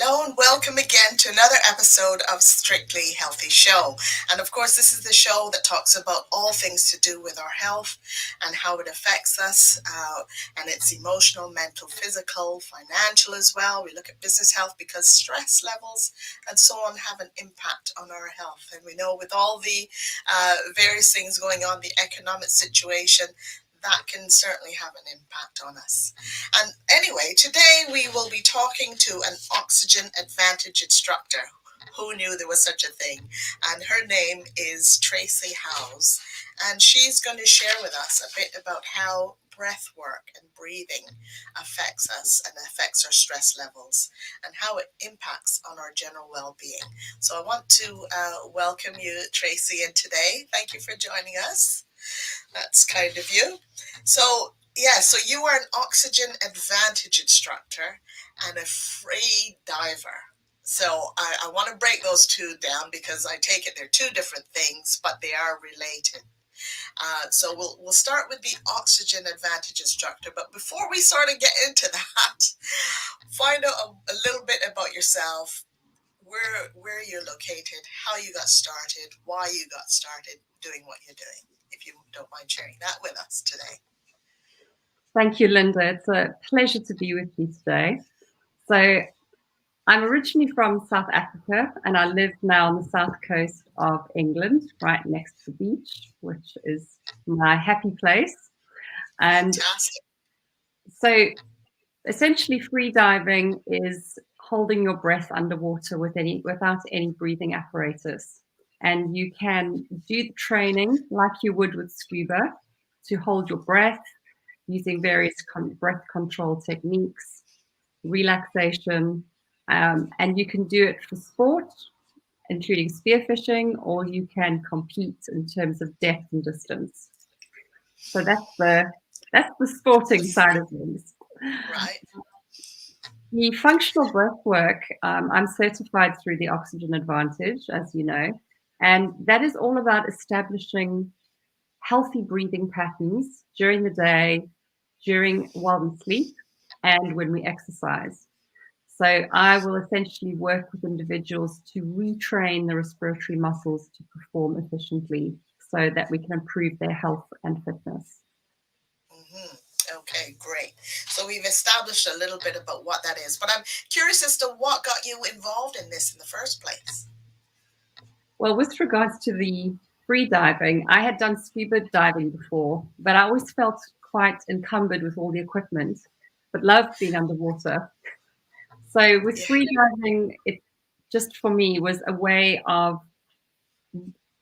Hello and welcome again to another episode of Strictly Healthy Show. And of course, this is the show that talks about all things to do with our health and how it affects us, and it's emotional, mental, physical, financial as well. We look at business health because stress levels and so on have an impact on our health. And we know with all the various things going on, the economic situation, that can certainly have an impact on us. And anyway, today we will be talking to an oxygen advantage instructor. Who knew there was such a thing? And her name is Tracey Howes. And she's going to share with us a bit about how breath work and breathing affects us and affects our stress levels and how it impacts on our general well-being. So I want to welcome you, Tracey, in today. Thank you for joining us. That's kind of you. So you are an oxygen advantage instructor and a free diver. So I want to break those two down because I take it they're two different things, but they are related. So we'll start with the oxygen advantage instructor. But before we sort of get into that, find out a little bit about yourself, where you're located, how you got started, why you got started doing what you're doing, if you don't mind sharing that with us today. Thank you, Linda. It's a pleasure to be with you today. So I'm originally from South Africa, and I live now on the south coast of England, right next to the beach, which is my happy place. And Fantastic. so essentially free diving is holding your breath underwater without any breathing apparatus. And you can do the training like you would with scuba to hold your breath using various breath control techniques, relaxation, and you can do it for sport, including spearfishing, or you can compete in terms of depth and distance. So that's the sporting side of things. Right. The functional breath work, I'm certified through the Oxygen Advantage, as you know, and that is all about establishing healthy breathing patterns during the day, while we sleep, and when we exercise. So I will essentially work with individuals to retrain the respiratory muscles to perform efficiently so that we can improve their health and fitness. Mm-hmm. Okay, great. So we've established a little bit about what that is, but I'm curious as to what got you involved in this in the first place. Well, with regards to the free diving, I had done scuba diving before, but I always felt quite encumbered with all the equipment, but loved being underwater. So with free diving, it just for me was a way of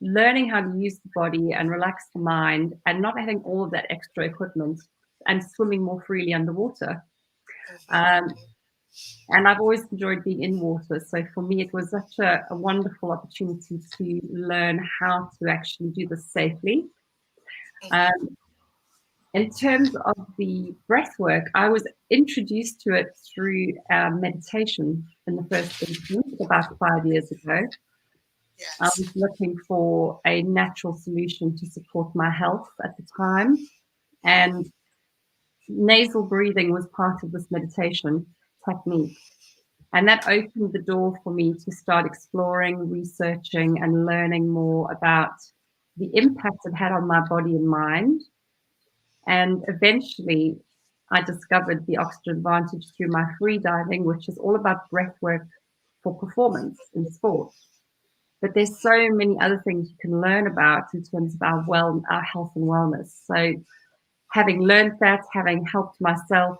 learning how to use the body and relax the mind and not having all of that extra equipment and swimming more freely underwater. And I've always enjoyed being in water. So for me, it was such a wonderful opportunity to learn how to actually do this safely. In terms of the breath work, I was introduced to it through meditation in the first instance about 5 years ago. Yes. I was looking for a natural solution to support my health at the time. And nasal breathing was part of this meditation technique. And that opened the door for me to start exploring, researching, and learning more about the impact it had on my body and mind. And eventually, I discovered the Oxygen Advantage through my free diving, which is all about breath work for performance in sport. But there's so many other things you can learn about in terms of our health and wellness. So having learned that, having helped myself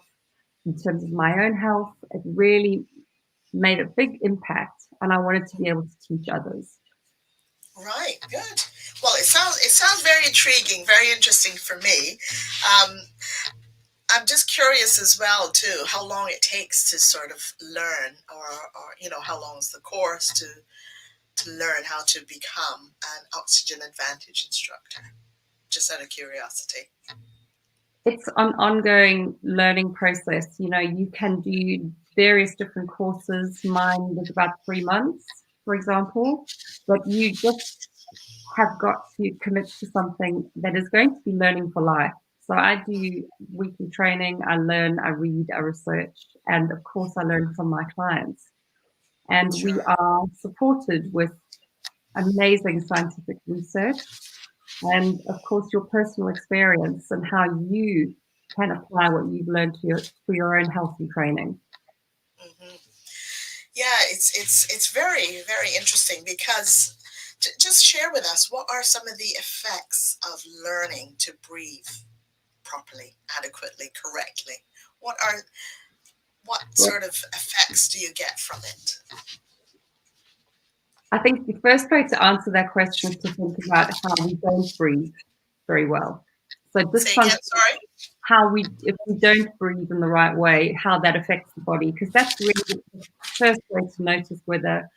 in terms of my own health, it really made a big impact, and I wanted to be able to teach others. Right, good. Well, it sounds very intriguing, very interesting for me. I'm just curious as well too how long it takes to sort of learn, or how long is the course to learn how to become an Oxygen Advantage instructor. Just out of curiosity. It's an ongoing learning process. You can do various different courses. Mine was about 3 months, for example, but you just have got to commit to something that is going to be learning for life. So I do weekly training, I learn, I read, I research, and of course I learn from my clients. And we Sure. are supported with amazing scientific research and, of course, your personal experience and how you can apply what you've learned for your own health and training. Hmm. Yeah, it's very, very interesting because just share with us, what are some of the effects of learning to breathe properly, adequately, correctly? What Well, sort of effects do you get from it? I think the first way to answer that question is to think about how we don't breathe very well. So Say again, dysfunction, sorry. if we don't breathe in the right way, how that affects the body, because that's really the first way to notice whether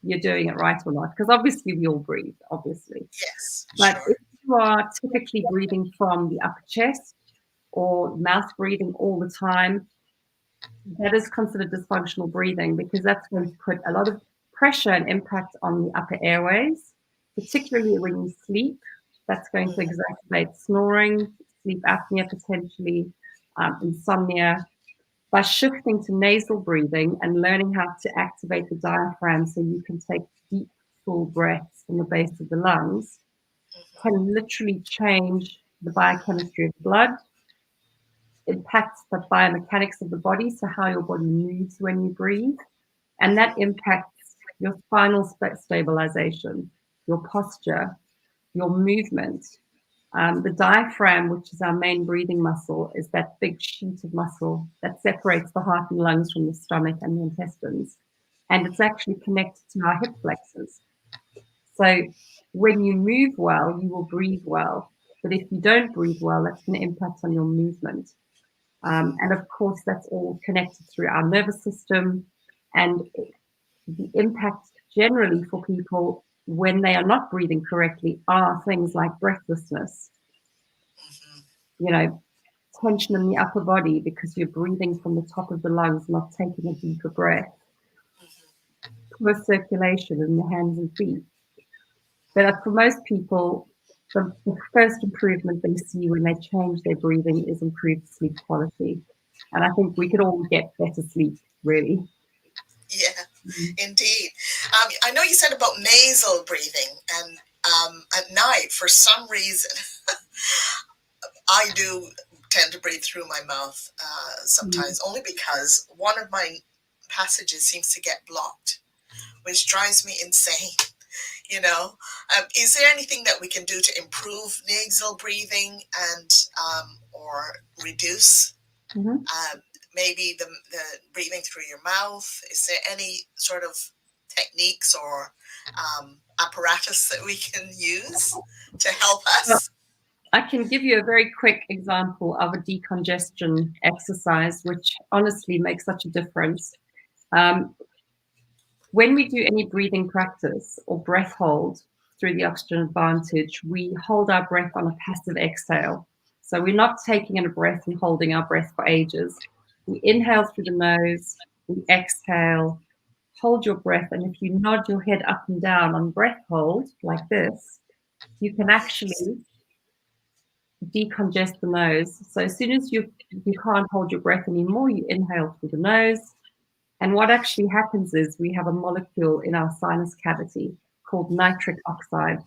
you're doing it right or not. Because obviously we all breathe, obviously. Yes, But if sure. you are typically breathing from the upper chest or mouth breathing all the time, that is considered dysfunctional breathing because that's going to put a lot of pressure and impact on the upper airways, particularly when you sleep. That's going to Mm, exacerbate snoring, sleep apnea potentially, insomnia. By shifting to nasal breathing and learning how to activate the diaphragm so you can take deep, full breaths from the base of the lungs, mhm, can literally change the biochemistry of blood, impacts the biomechanics of the body, so how your body moves when you breathe, and that mhm, impacts your spinal stabilization, your posture, your movement. The diaphragm, which is our main breathing muscle, is that big sheet of muscle that separates the heart and lungs from the stomach and the intestines. And it's actually connected to our hip flexors. So when you move well, you will breathe well. But if you don't breathe well, that's going to impact on your movement. And of course, that's all connected through our nervous system. And the impact generally for people when they are not breathing correctly are things like breathlessness, mhm, tension in the upper body because you're breathing from the top of the lungs, not taking a deeper breath, mhm. poor circulation in the hands and feet. But for most people, the first improvement they see when they change their breathing is improved sleep quality. And I think we could all get better sleep, really. Yeah, indeed. I know you said about nasal breathing, and at night, for some reason, I do tend to breathe through my mouth Mm-hmm. sometimes, only because one of my passages seems to get blocked, which drives me insane. You know, is there anything that we can do to improve nasal breathing and or reduce Mm-hmm. uh, maybe the breathing through your mouth? Is there any sort of techniques or apparatus that we can use to help Well, us? I can give you a very quick example of a decongestion exercise, which honestly makes such a difference. Um, when we do any breathing practice or breath hold through the oxygen advantage, we hold our breath on a passive exhale. So we're not taking in a breath and holding our breath for ages. We inhale through the nose, we exhale, hold your breath, and if you nod your head up and down on breath hold like this, you can Yes. actually decongest the nose. So as soon as you can't hold your breath anymore, you inhale through the nose. And what actually happens is we have a molecule in our sinus cavity called nitric oxide.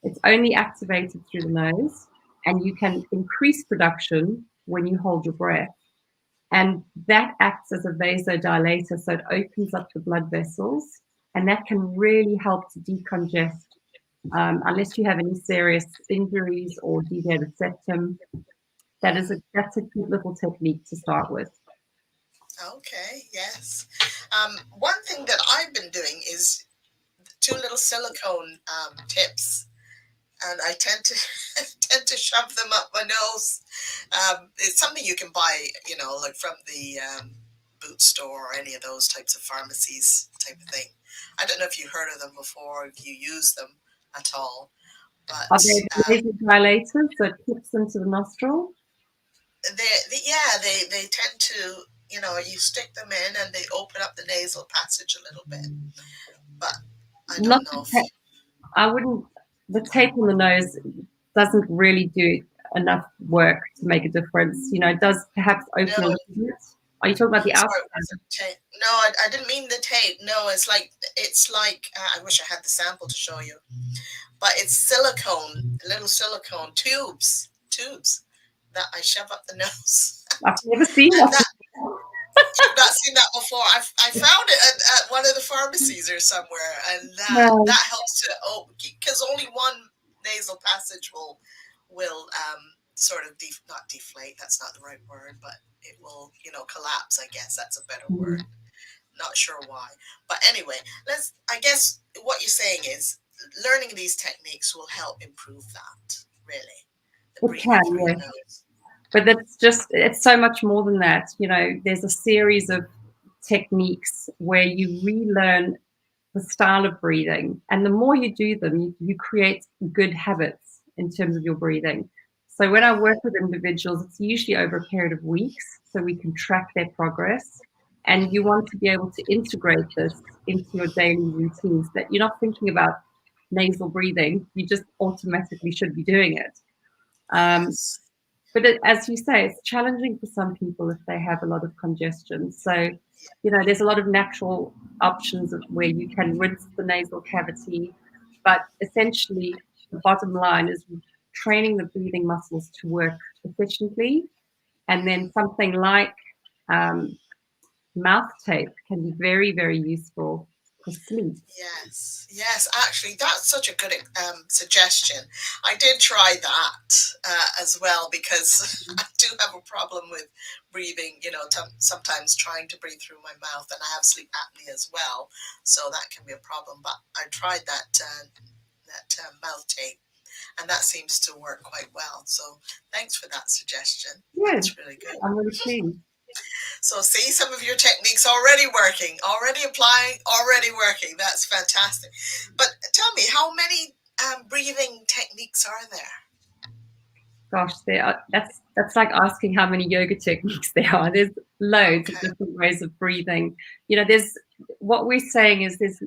It's only activated through the nose, and you can increase production when you hold your breath. And that acts as a vasodilator, so it opens up the blood vessels, and that can really help to decongest. Unless you have any serious injuries or deviated septum, that's a good little technique to start with. Okay, yes. One thing that I've been doing is two little silicone tips, and I tend to tend to shove them up my nose. It's something you can buy, like from the boot store or any of those types of pharmacies type of thing. I don't know if you heard of them before, if you use them at all, Are but they vasodilators, so it clips into the nostril? they tend to, you stick them in and they open up the nasal passage a little bit. But I Not don't know the if tape. I wouldn't. The tape on the nose doesn't really do enough work to make a difference. It does perhaps open a no, little bit. Are you talking about the Sorry, outside? was it tape? No, I didn't mean the tape. No, it's like I wish I had the sample to show you, but it's silicone, little silicone tubes that I shove up the nose, I've never seen and that that before. you've not seen that before. I found it at one of the pharmacies or somewhere, and No. that helps to because only one nasal passage will sort of not deflate. That's not the right word, but it will collapse. I guess that's a better word. Mhm. Not sure why, but anyway, let's. I guess what you're saying is learning these techniques will help improve that. Really, the It breathing can, through your yes. nose. But it's so much more than that. There's a series of techniques where you relearn the style of breathing. And the more you do them, you create good habits in terms of your breathing. So when I work with individuals, it's usually over a period of weeks so we can track their progress. And you want to be able to integrate this into your daily routines that you're not thinking about nasal breathing, you just automatically should be doing it. Um, Yes. but as you say, it's challenging for some people if they have a lot of congestion. So, there's a lot of natural options of where you can rinse the nasal cavity. But essentially, the bottom line is training the breathing muscles to work efficiently. And then something like um, mouth tape can be very, very useful for sleep. Yes. Actually, that's such a good suggestion. I did try that as well because I do have a problem with breathing. Sometimes trying to breathe through my mouth, and I have sleep apnea as well, so that can be a problem. But I tried that mouth tape, and that seems to work quite well. So thanks for that suggestion. Yeah, That's really good. I'm really pleased. So see some of your techniques already working, already applying, already working. That's fantastic. But tell me, how many breathing techniques are there? Gosh, that's like asking how many yoga techniques there are. There's loads of Okay. different ways of breathing. There's what we're saying is there's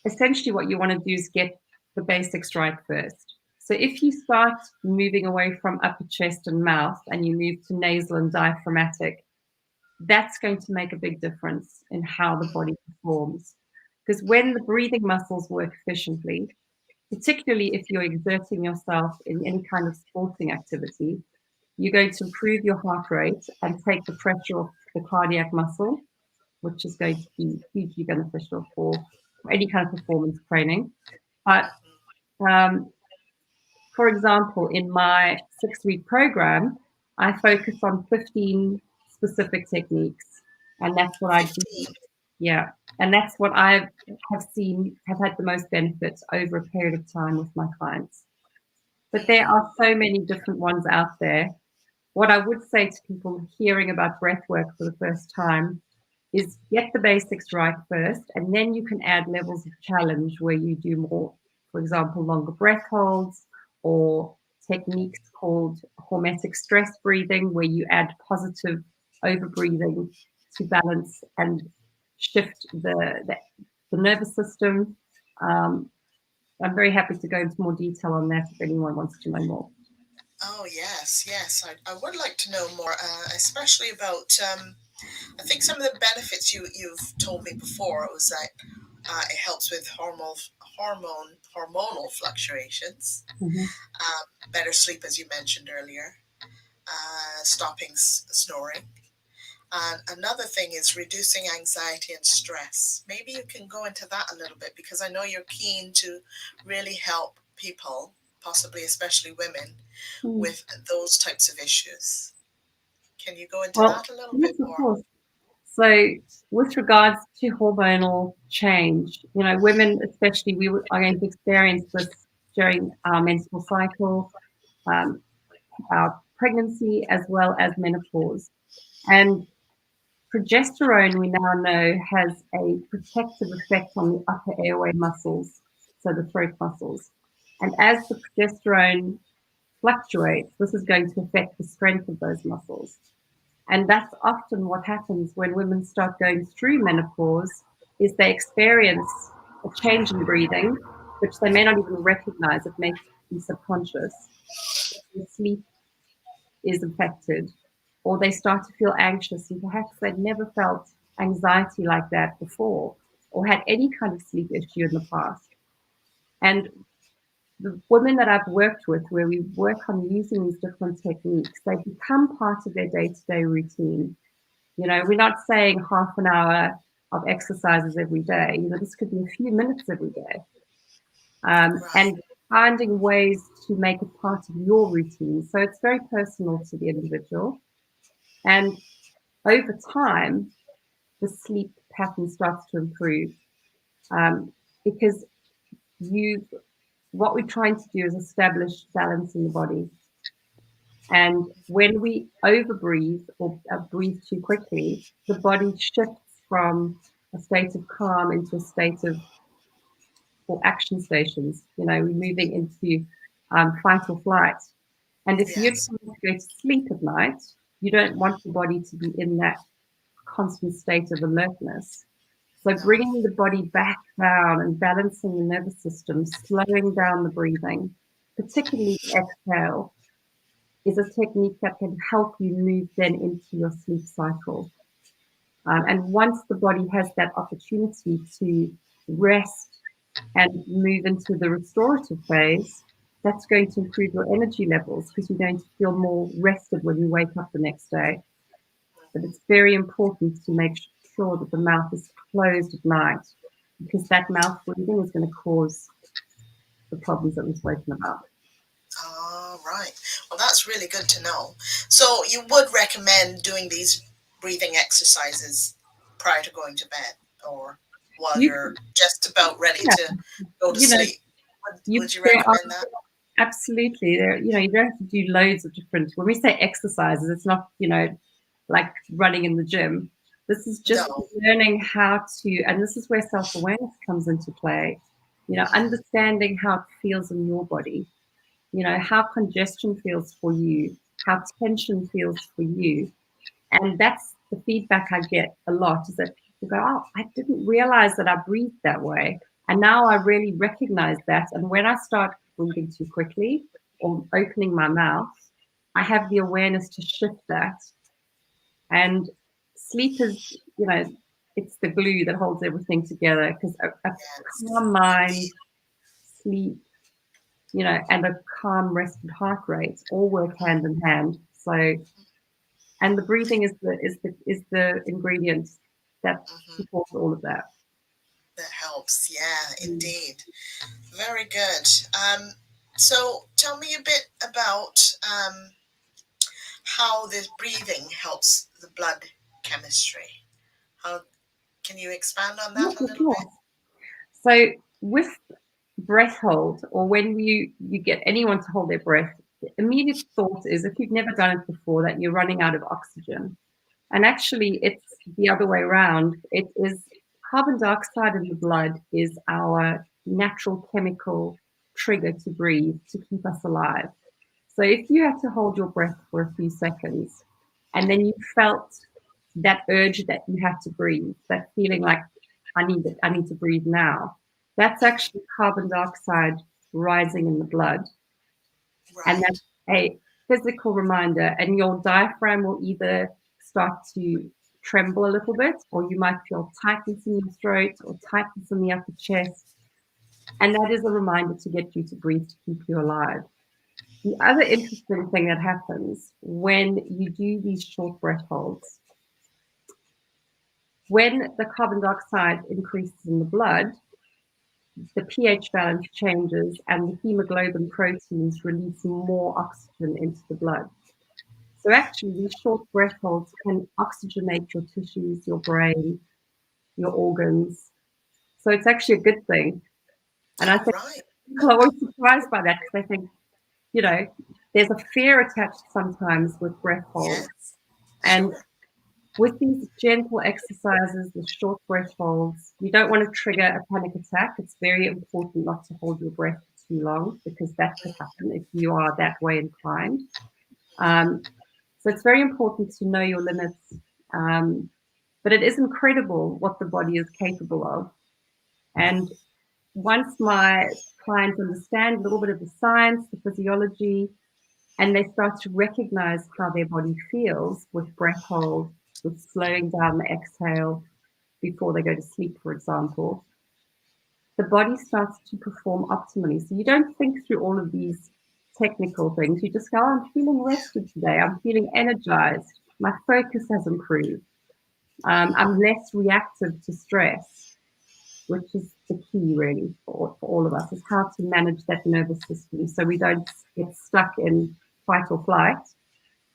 essentially what you want to do is get the basics right first. So if you start moving away from upper chest and mouth and you move to nasal and diaphragmatic, that's going to make a big difference in how the body performs. Because when the breathing muscles work efficiently, particularly if you're exerting yourself in any kind of sporting activity, you're going to improve your heart rate and take the pressure off the cardiac muscle, which is going to be hugely beneficial for any kind of performance training. But for example, in my 6-week program, I focus on 15 specific techniques, and that's what I do. 15. Yeah, and that's what I have had the most benefit over a period of time with my clients. But there are so many different ones out there. What I would say to people hearing about breath work for the first time is get the basics right first, and then you can add levels of challenge where you do more, for example, longer breath holds or techniques called hormetic stress breathing, where you add positive over breathing to balance and shift the nervous system. I'm very happy to go into more detail on that if anyone wants to know more. Oh, yes. I would like to know more, especially about. I think some of the benefits you've told me before was that it helps with hormonal fluctuations, Mm-hmm. better sleep, as you mentioned earlier, stopping snoring. And another thing is reducing anxiety and stress. Maybe you can go into that a little bit because I know you're keen to really help people, possibly especially women, Mm. with those types of issues. Can you go into Well, that a little yes, bit of more? course. So, with regards to hormonal change, women especially, are going to experience this during our menstrual cycle, um, our pregnancy, as well as menopause. And progesterone, we now know, has a protective effect on the upper airway muscles, so the throat muscles. And as the progesterone fluctuates, this is going to affect the strength of those muscles. And that's often what happens when women start going through menopause is they experience a change in breathing, which they may not even recognize. It may be subconscious. The sleep is affected. or they start to feel anxious, and perhaps they'd never felt anxiety like that before, or had any kind of sleep issue in the past. And the women that I've worked with, where we work on using these different techniques, they become part of their day-to-day routine. You know, we're not saying half an hour of exercises every day. You know, this could be a few minutes every day. And finding ways to make it part of your routine. So it's very personal to the individual. And over time, the sleep pattern starts to improve, because what we're trying to do is establish balance in the body. And when we overbreathe or breathe too quickly, the body shifts from a state of calm into a state of, or action stations. You know, we're moving into fight or flight. And if you're trying to go to sleep at night, you don't want your body to be in that constant state of alertness. So bringing the body back down and balancing the nervous system, slowing down the breathing, particularly exhale, is a technique that can help you move then into your sleep cycle. And once the body has that opportunity to rest and move into the restorative phase, that's going to improve your energy levels, because you're going to feel more rested when you wake up the next day. But it's very important to make sure that the mouth is closed at night, because that mouth breathing is going to cause the problems that we've spoken about. All right. Well, that's really good to know. So you would recommend doing these breathing exercises prior to going to bed, or while you're just about ready to go to sleep? Would you recommend that? Absolutely. You know, you don't have to do loads of different, when we say exercises, it's not, you know, like running in the gym. This is just learning how to, and this is where self-awareness comes into play, you know, understanding how it feels in your body, you know, how congestion feels for you, how tension feels for you. And that's the feedback I get a lot, is that people go, oh, I didn't realize that I breathed that way. And now I really recognize that. And when I start breathing too quickly or opening my mouth, I have the awareness to shift that. And sleep is, you know, it's the glue that holds everything together, because a calm mind, sleep, you know, and a calm, rested heart rate all work hand in hand. So, and the breathing is the ingredient that supports all of that. That helps. Yeah, indeed. Very good. So tell me a bit about how the breathing helps the blood chemistry. How can you expand on that a little bit? So with breath hold, or when you get anyone to hold their breath, the immediate thought is, if you've never done it before, that you're running out of oxygen. And actually, it's the other way around. It is carbon dioxide in the blood is our natural chemical trigger to breathe, to keep us alive. So if you had to hold your breath for a few seconds, and then you felt that urge that you had to breathe, that feeling like, I need to breathe now, that's actually carbon dioxide rising in the blood. And that's a physical reminder. And your diaphragm will either start to tremble a little bit, or you might feel tightness in your throat or tightness in the upper chest. And that is a reminder to get you to breathe, to keep you alive. The other interesting thing that happens when you do these short breath holds, when the carbon dioxide increases in the blood, the pH balance changes and the hemoglobin proteins release more oxygen into the blood. So actually, these short breath holds can oxygenate your tissues, your brain, your organs. So it's actually a good thing. And I think people are always surprised by that, because they think, you know, there's a fear attached sometimes with breath holds. And with these gentle exercises, the short breath holds, you don't want to trigger a panic attack. It's very important not to hold your breath for too long, because that could happen if you are that way inclined. So it's very important to know your limits. But it is incredible what the body is capable of. And once my clients understand a little bit of the science, the physiology, and they start to recognize how their body feels with breath hold, with slowing down the exhale before they go to sleep, for example, the body starts to perform optimally. So you don't think through all of these technical things. You just go, oh, I'm feeling rested today. I'm feeling energized. My focus has improved. I'm less reactive to stress, which is the key really for all of us, is how to manage that nervous system so we don't get stuck in fight or flight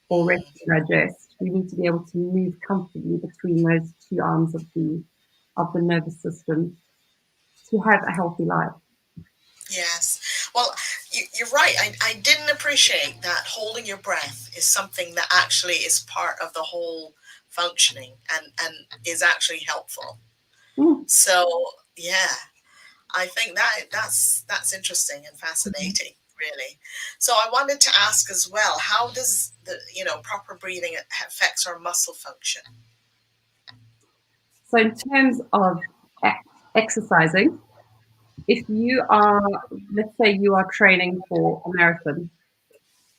or rest and digest. We need to be able to move comfortably between those two arms of the nervous system to have a healthy life. Yes. Well, you're right. I didn't appreciate that holding your breath is something that actually is part of the whole functioning and is actually helpful. So, yeah, I think that's interesting and fascinating, really. So I wanted to ask as well, how does the proper breathing affects our muscle function? So in terms of exercising, if you are, let's say you are training for a marathon,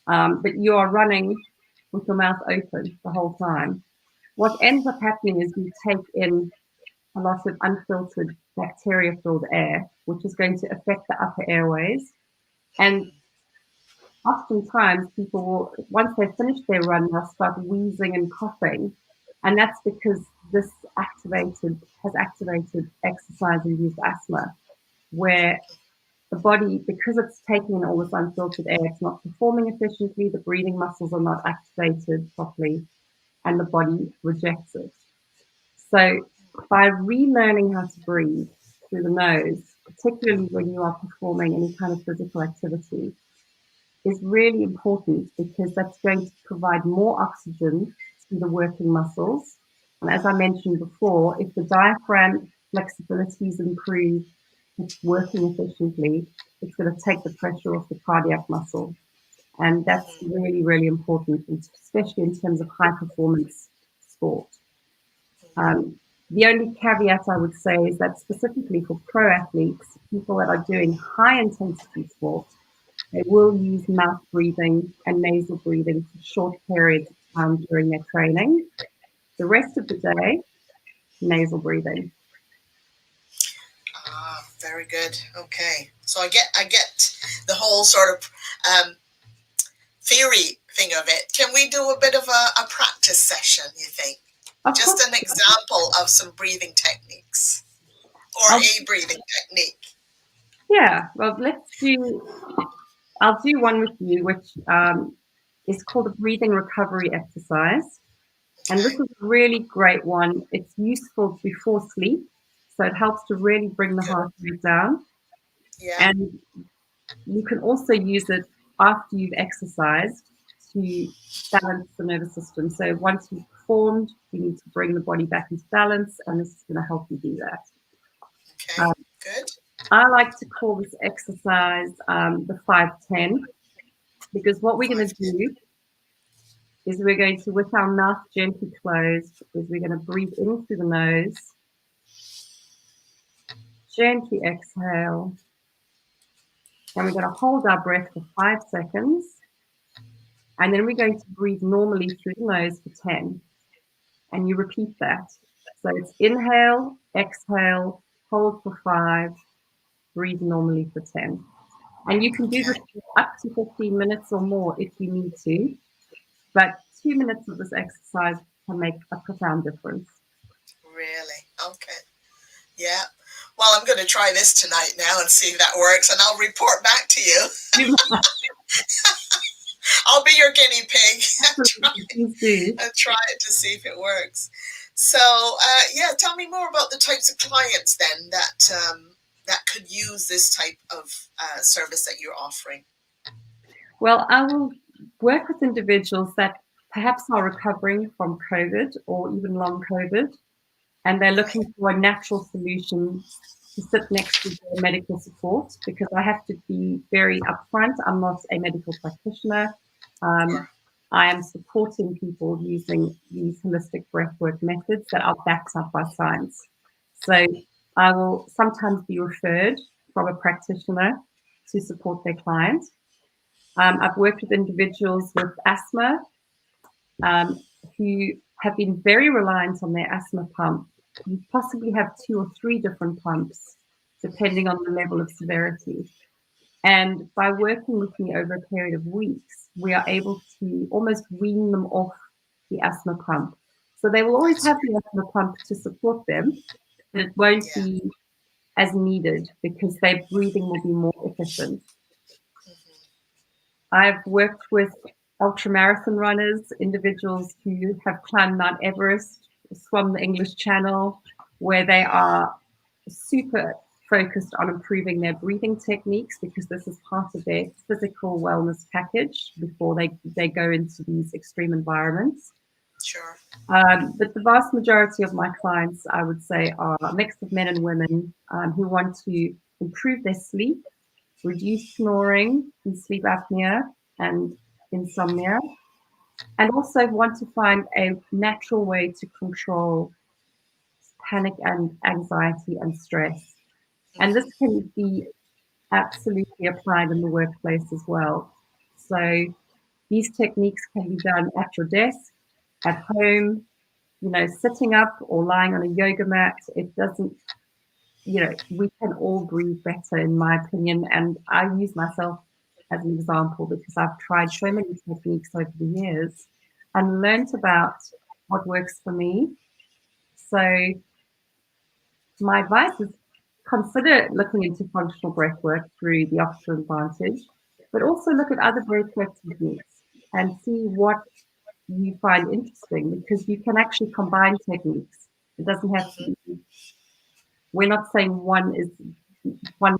but you are running with your mouth open the whole time, what ends up happening is you take in a lot of unfiltered bacteria-filled air, which is going to affect the upper airways. And oftentimes people will, once they've finished their run, they'll start wheezing and coughing. And that's because this has activated exercise-induced asthma, where the body, because it's taking in all this unfiltered air, it's not performing efficiently, the breathing muscles are not activated properly, and the body rejects it. So by relearning how to breathe through the nose, particularly when you are performing any kind of physical activity, is really important because that's going to provide more oxygen to the working muscles. And as I mentioned before, if the diaphragm flexibility is improved, it's working efficiently, it's going to take the pressure off the cardiac muscle. And that's really, really important, especially in terms of high performance sport. The only caveat I would say is that specifically for pro athletes, people that are doing high intensity sport, they will use mouth breathing and nasal breathing for short periods of time during their training. The rest of the day, nasal breathing. Ah, very good. Okay, so I get the whole sort of theory thing of it. Can we do a bit of a practice session, you think? Of Just course, an example of some breathing techniques or I'll, a breathing technique. yeah, well, I'll do one with you, which is called a breathing recovery exercise. And this Okay. is a really great one. It's useful before sleep, so it helps to really bring the Good. heart rate down. Yeah. And you can also use it after you've exercised to balance the nervous system. So once you've performed, you need to bring the body back into balance, and this is going to help you do that. Okay. Good. I like to call this exercise the 5-10, because what we're going to 5-10. do is we're going to, with our mouth gently closed, is we're going to breathe in through the nose, gently exhale, and we're going to hold our breath for 5 seconds, and then we're going to breathe normally through the nose for 10, and you repeat that. So it's inhale, exhale, hold for 5, breathe normally for 10. And you can do this up to 15 minutes or more if you need to, but 2 minutes of this exercise can make a profound difference. Really? Okay. Yeah. Well, I'm going to try this tonight now and see if that works, and I'll report back to you. I'll be your guinea pig and try it to see if it works. So, yeah, tell me more about the types of clients then that could use this type of service that you're offering. Well, I will work with individuals that perhaps are recovering from COVID or even long COVID, and they're looking for a natural solution to sit next to their medical support, because I have to be very upfront. I'm not a medical practitioner. I am supporting people using these holistic breathwork methods that are backed up by science. So I will sometimes be referred from a practitioner to support their client. I've worked with individuals with asthma um, who have been very reliant on their asthma pump. You possibly have 2 or 3 different pumps, depending on the level of severity. And by working with me over a period of weeks, we are able to almost wean them off the asthma pump. So they will always That's have great. the asthma pump to support them, but it won't Yeah. be as needed because their breathing will be more efficient. Hmm. I've worked with ultramarathon runners, individuals who have climbed Mount Everest, swum the English Channel, where they are super focused on improving their breathing techniques because this is part of their physical wellness package before they go into these extreme environments. Sure. But the vast majority of my clients, I would say, are a mix of men and women who want to improve their sleep, reduce snoring and sleep apnea and insomnia, and also want to find a natural way to control panic and anxiety and stress. And this Hmm. can be absolutely applied in the workplace as well. So these techniques can be done at your desk, at home, sitting up or lying on a yoga mat. It doesn't, we can all breathe better, in my opinion. And I use myself as an example because I've tried so Sure. many techniques over the years and learned about what works for me. So my advice is consider looking into functional breathwork through the Oxford Advantage, but also look at other breathwork techniques and see what you find interesting because you can actually combine techniques. It doesn't have to Hmm. be, we're not saying one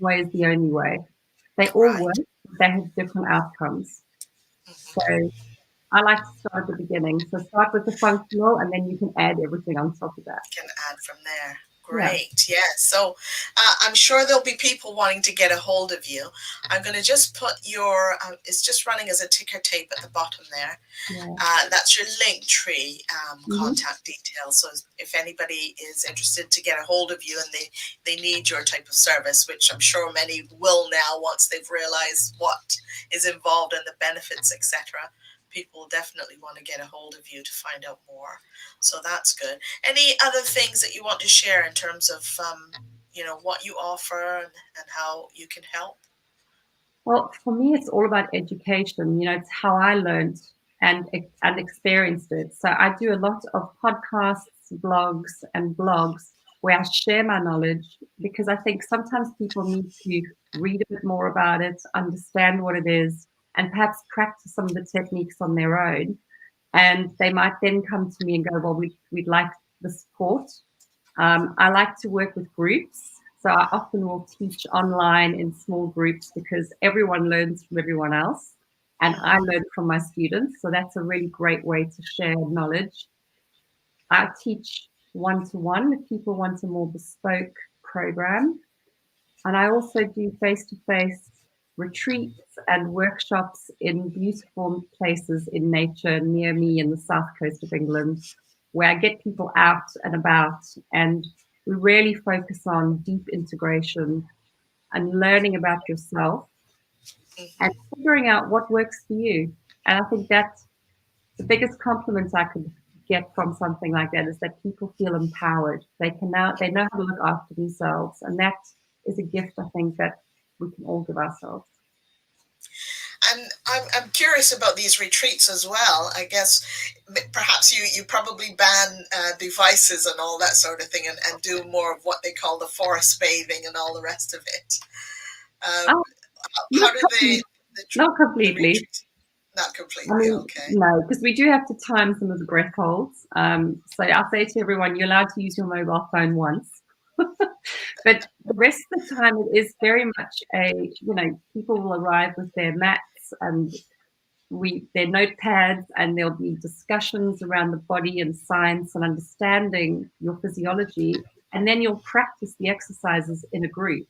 way is the only way. They all work, Right. but they have different outcomes. So Hmm. I like to start at the beginning. So start with the functional and then you can add everything on top of that. Can add from there. Yeah. Great. Yes. So I'm sure there'll be people wanting to get a hold of you. I'm going to just put your, it's just running as a ticker tape at the bottom there. Yeah. That's your link tree Mm-hmm. contact details. So if anybody is interested to get a hold of you and they need your type of service, which I'm sure many will now once they've realized what is involved and the benefits, etc., people will definitely want to get a hold of you to find out more. So that's good. Any other things that you want to share in terms of, what you offer and how you can help? Well, for me, it's all about education. It's how I learned and experienced it. So I do a lot of podcasts, blogs where I share my knowledge because I think sometimes people need to read a bit more about it, understand what it is, and perhaps practice some of the techniques on their own. And they might then come to me and go, "Well, we'd like the support." I like to work with groups. So I often will teach online in small groups because everyone learns from everyone else. And I Mm-hmm. learn from my students. So that's a really great way to share knowledge. I teach one to one if people want a more bespoke program. And I also do face to face retreats and workshops in beautiful places in nature near me in the south coast of England, where I get people out and about. And we really focus on deep integration and learning about yourself and Mm-hmm. figuring out what works for you. And I think that's the biggest compliment I could get from something like that is that people feel empowered. They know how to look after themselves, and that is a gift I think that we can all give ourselves. And I'm curious about these retreats as well. I guess perhaps you probably ban devices and all that sort of thing and do more of what they call the forest bathing and all the rest of it. Um, Oh, not how do completely. the, Not the completely. retreats? Not I completely, mean, okay. no, because we do have to time some of the breath holds. So I'll say to everyone, you're allowed to use your mobile phone once. But the rest of the time, it is very much people will arrive with their mats and their notepads, and there'll be discussions around the body and science and understanding your physiology. And then you'll practice the exercises in a group.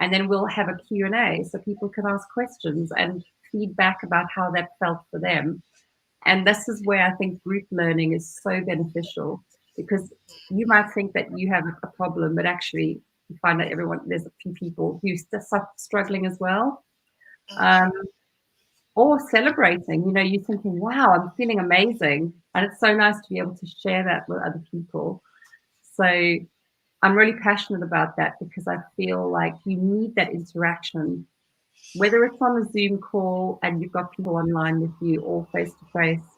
And then we'll have a Q&A so people can ask questions and feedback about how that felt for them. And this is where I think group learning is so beneficial because you might think that you have a problem, but actually you find that there's a few people who are struggling as well. Um, Mm-hmm. or celebrating. You know, you're thinking, wow, I'm feeling amazing. And it's so nice to be able to share that with other people. So I'm really passionate about that because I feel like you need that interaction, whether it's on a Zoom call and you've got people online with you or face to face.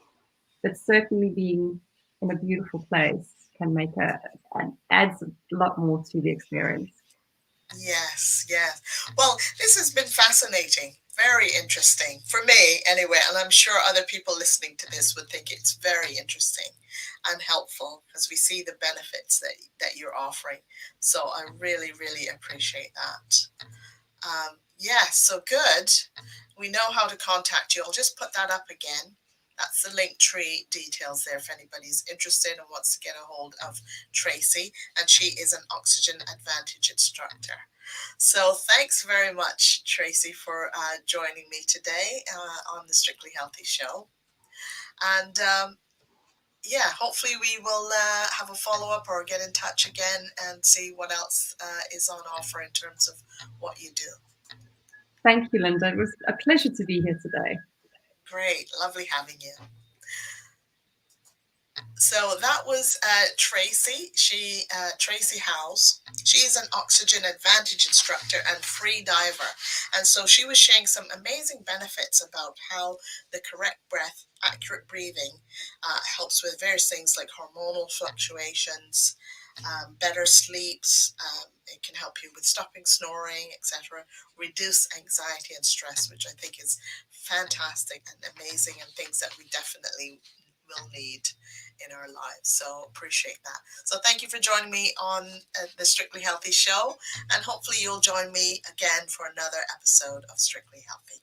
But certainly being in a beautiful place can make and adds a lot more to the experience. Yes, yes. Well, this has been fascinating, very interesting for me anyway, and I'm sure other people listening to this would think it's very interesting and helpful because we see the benefits that you're offering. So I really, really appreciate that. Yeah, so good. We know how to contact you. I'll just put that up again. That's the link tree details there if anybody's interested and wants to get a hold of Tracey. And she is an Oxygen Advantage instructor. So thanks very much, Tracey, for joining me today on the Strictly Healthy Show. And yeah, hopefully we will have a follow-up or get in touch again and see what else is on offer in terms of what you do. Thank you, Linda. It was a pleasure to be here today. Great. Lovely having you. So that was Tracey. Tracey Howes. She's an Oxygen Advantage instructor and free diver, and so she was sharing some amazing benefits about how the correct breath, accurate breathing, helps with various things like hormonal fluctuations, better sleeps. It can help you with stopping snoring, etc. Reduce anxiety and stress, which I think is fantastic and amazing, and things that we definitely will need in our lives. So appreciate that. So thank you for joining me on the Strictly Healthy Show, and hopefully you'll join me again for another episode of Strictly Healthy.